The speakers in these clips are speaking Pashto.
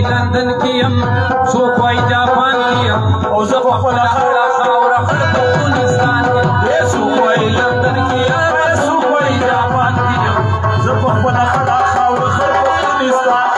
لندن کیم سوک وای جاپان کیم او زبا خلا خلا خاورا خلق افغانستان کیم سوک وای لندن کیم سوک وای جاپان کیم زبا خلا خلا خاورا خلق افغانستان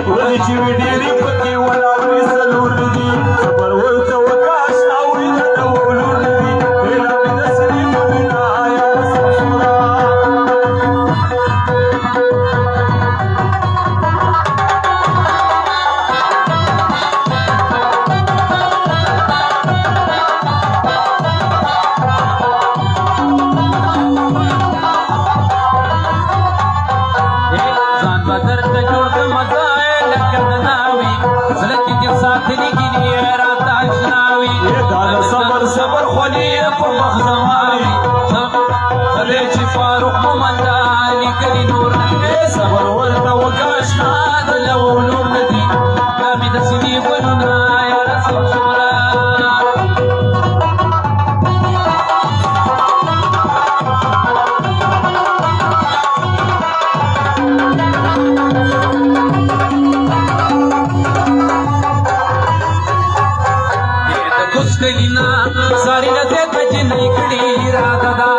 Ele ښځې چې وي ډېرې پکې ولاړې څلور دي صبر ورته وکړه اشنا وي درته ولور دي ویلا مې د سرې په وینا یا رسوله صبر خولي په مخ زماري خلې چې فاروق مومند لیکلي نور صبر ورته وکړه اشنا د لو نور نه دي دا مې د سینې ګلونه یا رسول الله کلینا ساری نزه تجنی کړي راته دا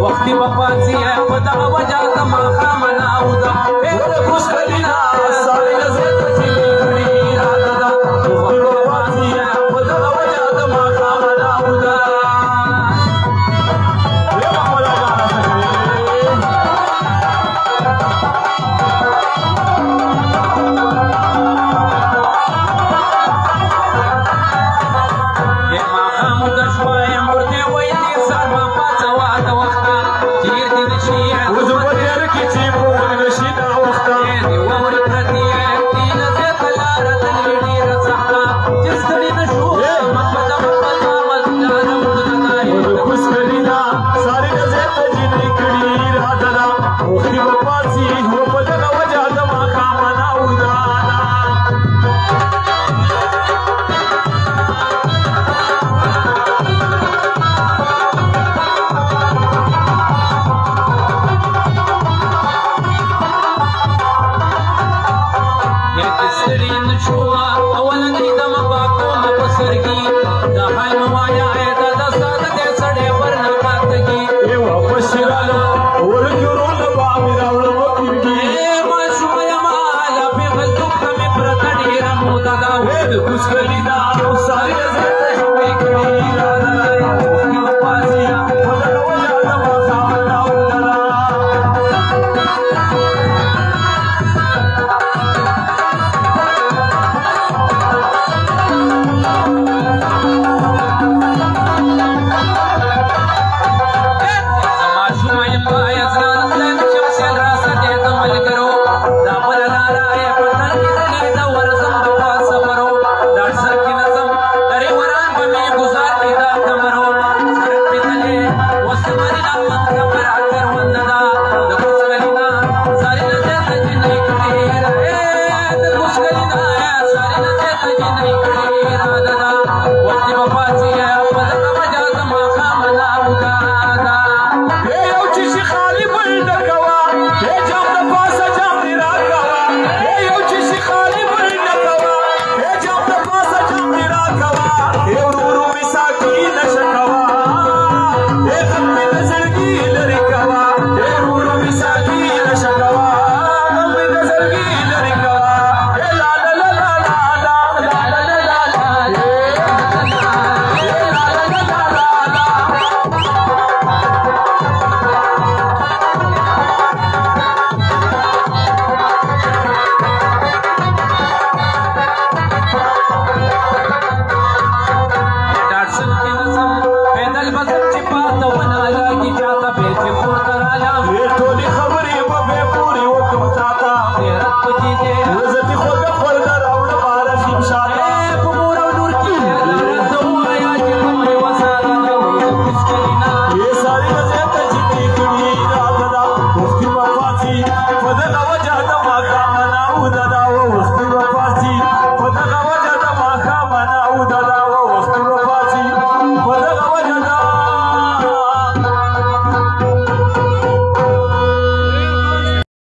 وختي بپاتي په دا وجا د ما خامنا او دا خوش کلینا ساری نزه تجنی کړي راته دا وختي بپاتي په دا وجا د ما خامنا او دا وقت